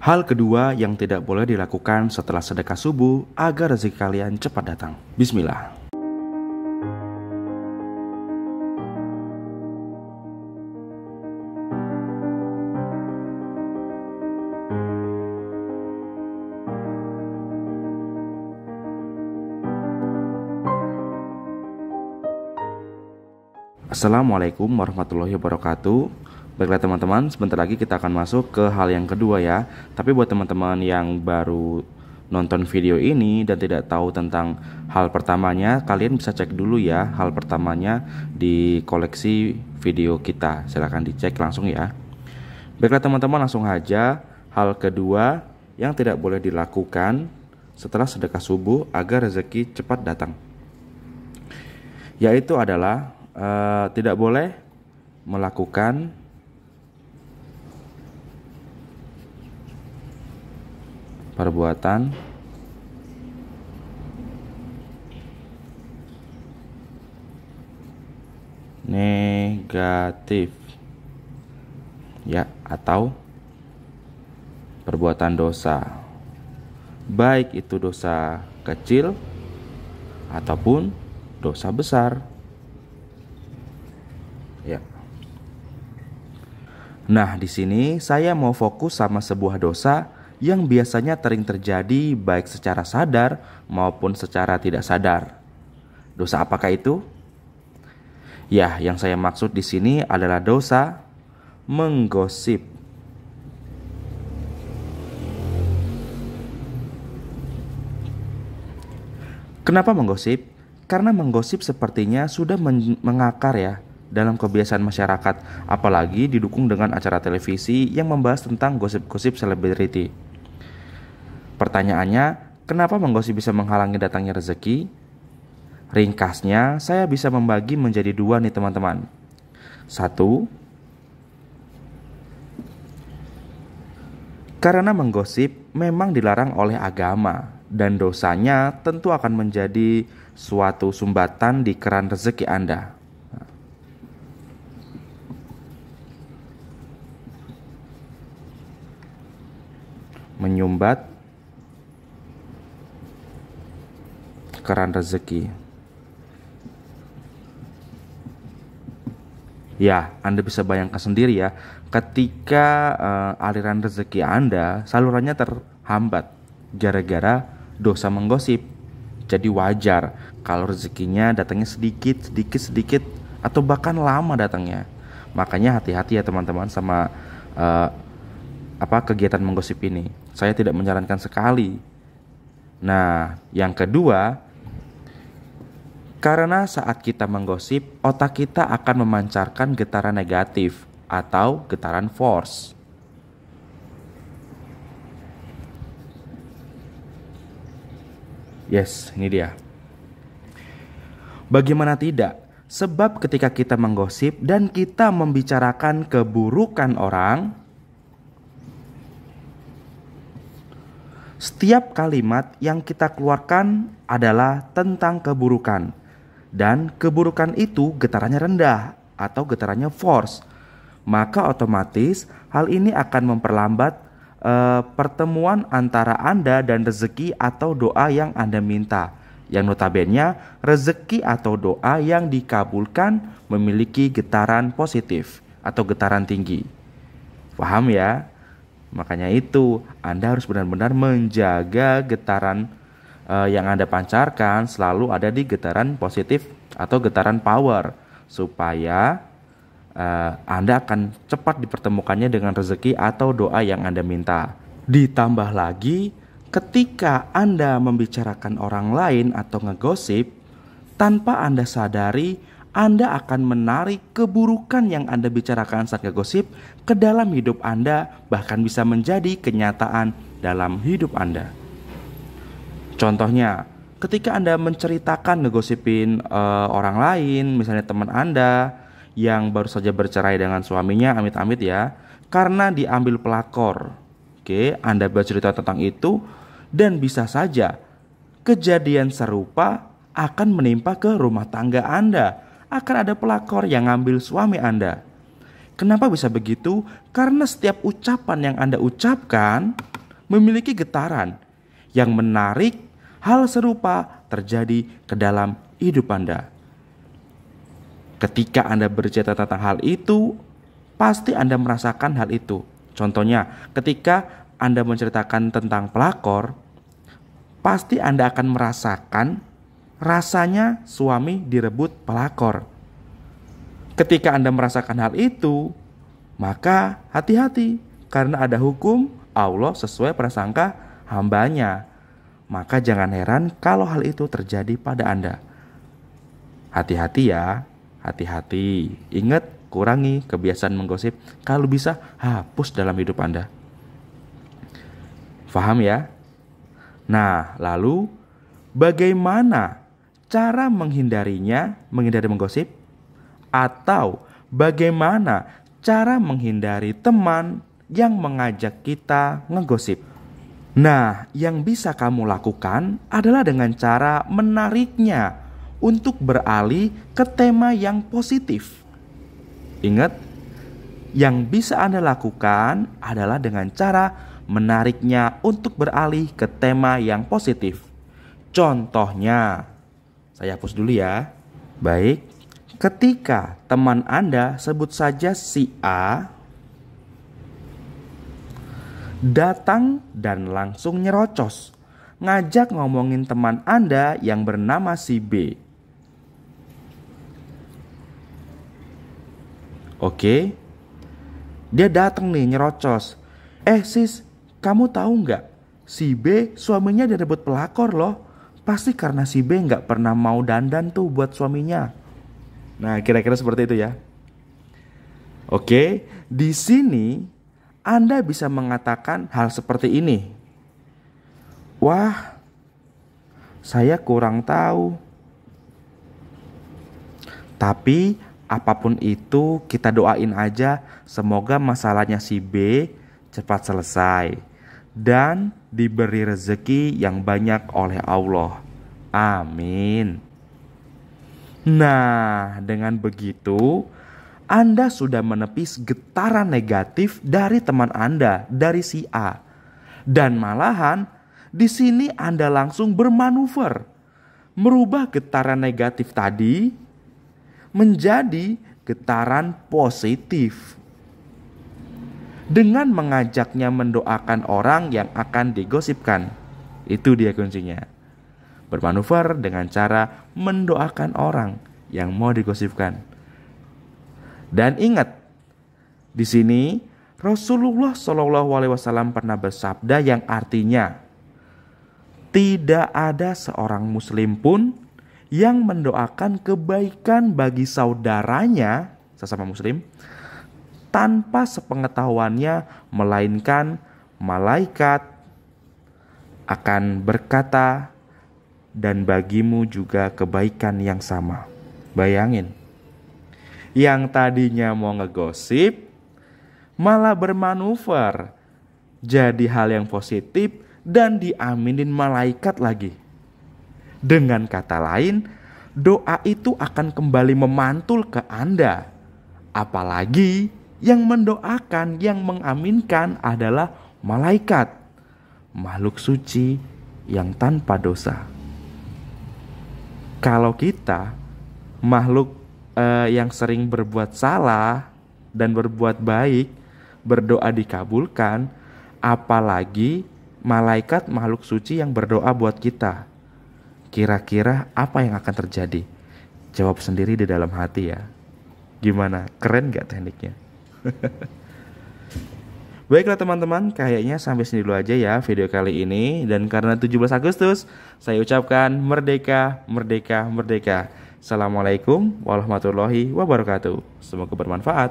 Hal kedua yang tidak boleh dilakukan setelah sedekah subuh agar rezeki kalian cepat datang. Bismillah. Assalamualaikum warahmatullahi wabarakatuh. Baiklah teman-teman, sebentar lagi kita akan masuk ke hal yang kedua ya. Tapi buat teman-teman yang baru nonton video ini dan tidak tahu tentang hal pertamanya, kalian bisa cek dulu ya hal pertamanya di koleksi video kita. Silahkan dicek langsung ya. Baiklah teman-teman, langsung aja. Hal kedua yang tidak boleh dilakukan setelah sedekah subuh agar rezeki cepat datang, yaitu adalah tidak boleh melakukan perbuatan negatif ya, atau perbuatan dosa, baik itu dosa kecil ataupun dosa besar. Ya. Nah, di sini saya mau fokus sama sebuah dosa yang biasanya sering terjadi baik secara sadar maupun secara tidak sadar. Dosa apakah itu? Ya, yang saya maksud di sini adalah dosa menggosip. Kenapa menggosip? Karena menggosip sepertinya sudah mengakar ya dalam kebiasaan masyarakat, apalagi didukung dengan acara televisi yang membahas tentang gosip-gosip selebriti. Pertanyaannya, kenapa menggosip bisa menghalangi datangnya rezeki? Ringkasnya, saya bisa membagi menjadi dua nih teman-teman. Satu, karena menggosip memang dilarang oleh agama dan dosanya tentu akan menjadi suatu sumbatan di keran rezeki Anda. Menyumbat keran rezeki. Ya, Anda bisa bayangkan sendiri ya, ketika aliran rezeki Anda salurannya terhambat gara-gara dosa menggosip. Jadi wajar kalau rezekinya datangnya sedikit atau bahkan lama datangnya. Makanya hati-hati ya teman-teman sama kegiatan menggosip ini. Saya tidak menyarankan sekali. Nah, yang kedua, karena saat kita menggosip, otak kita akan memancarkan getaran negatif atau getaran force. Yes, ini dia. Bagaimana tidak? Sebab ketika kita menggosip dan kita membicarakan keburukan orang, setiap kalimat yang kita keluarkan adalah tentang keburukan. Dan keburukan itu getarannya rendah atau getarannya force. Maka otomatis hal ini akan memperlambat pertemuan antara Anda dan rezeki atau doa yang Anda minta. Yang notabene rezeki atau doa yang dikabulkan memiliki getaran positif atau getaran tinggi. Paham ya? Makanya itu Anda harus benar-benar menjaga getaran yang Anda pancarkan selalu ada di getaran positif atau getaran power, supaya Anda akan cepat dipertemukannya dengan rezeki atau doa yang Anda minta. Ditambah lagi, ketika Anda membicarakan orang lain atau ngegosip, tanpa Anda sadari, Anda akan menarik keburukan yang Anda bicarakan saat ngegosip ke dalam hidup Anda, bahkan bisa menjadi kenyataan dalam hidup Anda. Contohnya, ketika Anda menceritakan ngegosipin orang lain, misalnya teman Anda yang baru saja bercerai dengan suaminya, amit-amit ya, karena diambil pelakor. Oke, Anda bercerita tentang itu dan bisa saja kejadian serupa akan menimpa ke rumah tangga Anda. Akan ada pelakor yang ngambil suami Anda. Kenapa bisa begitu? Karena setiap ucapan yang Anda ucapkan memiliki getaran yang menarik hal serupa terjadi ke dalam hidup Anda. Ketika Anda bercerita tentang hal itu, pasti Anda merasakan hal itu. Contohnya, ketika Anda menceritakan tentang pelakor, pasti Anda akan merasakan rasanya suami direbut pelakor. Ketika Anda merasakan hal itu, maka hati-hati, karena ada hukum Allah sesuai prasangka hambanya. Maka jangan heran kalau hal itu terjadi pada Anda. Hati-hati ya, hati-hati. Ingat, kurangi kebiasaan menggosip. Kalau bisa, hapus dalam hidup Anda. Faham ya? Nah, lalu bagaimana cara menghindari menggosip? Atau bagaimana cara menghindari teman yang mengajak kita ngegosip? Nah, yang bisa kamu lakukan adalah dengan cara menariknya untuk beralih ke tema yang positif. Ingat, yang bisa Anda lakukan adalah dengan cara menariknya untuk beralih ke tema yang positif. Contohnya, saya hapus dulu ya. Baik, ketika teman Anda, sebut saja si A, datang dan langsung nyerocos, ngajak ngomongin teman Anda yang bernama si B. Oke, dia datang nih nyerocos. Sis, kamu tahu nggak? Si B suaminya direbut pelakor loh. Pasti karena si B nggak pernah mau dandan tuh buat suaminya. Nah, kira-kira seperti itu ya. Oke, di sini Anda bisa mengatakan hal seperti ini. Wah, saya kurang tahu. Tapi apapun itu, kita doain aja semoga masalahnya si B cepat selesai dan diberi rezeki yang banyak oleh Allah. Amin. Nah, dengan begitu Anda sudah menepis getaran negatif dari teman Anda, dari si A. Dan malahan di sini Anda langsung bermanuver, merubah getaran negatif tadi menjadi getaran positif dengan mengajaknya mendoakan orang yang akan digosipkan. Itu dia kuncinya. Bermanuver dengan cara mendoakan orang yang mau digosipkan. Dan ingat, di sini Rasulullah SAW pernah bersabda yang artinya, tidak ada seorang muslim pun yang mendoakan kebaikan bagi saudaranya, sesama muslim, tanpa sepengetahuannya, melainkan malaikat akan berkata, dan bagimu juga kebaikan yang sama. Bayangin, yang tadinya mau ngegosip malah bermanuver jadi hal yang positif dan diaminin malaikat lagi. Dengan kata lain, doa itu akan kembali memantul ke Anda. Apalagi yang mendoakan, yang mengaminkan adalah malaikat, makhluk suci yang tanpa dosa. Kalau kita makhluk yang sering berbuat salah dan berbuat baik, berdoa dikabulkan, apalagi malaikat makhluk suci yang berdoa buat kita. Kira-kira apa yang akan terjadi? Jawab sendiri di dalam hati ya. Gimana? Keren gak tekniknya? Baiklah teman-teman, kayaknya sampai sini dulu aja ya video kali ini. Dan karena 17 Agustus, saya ucapkan merdeka, merdeka, merdeka. Assalamualaikum warahmatullahi wabarakatuh. Semoga bermanfaat.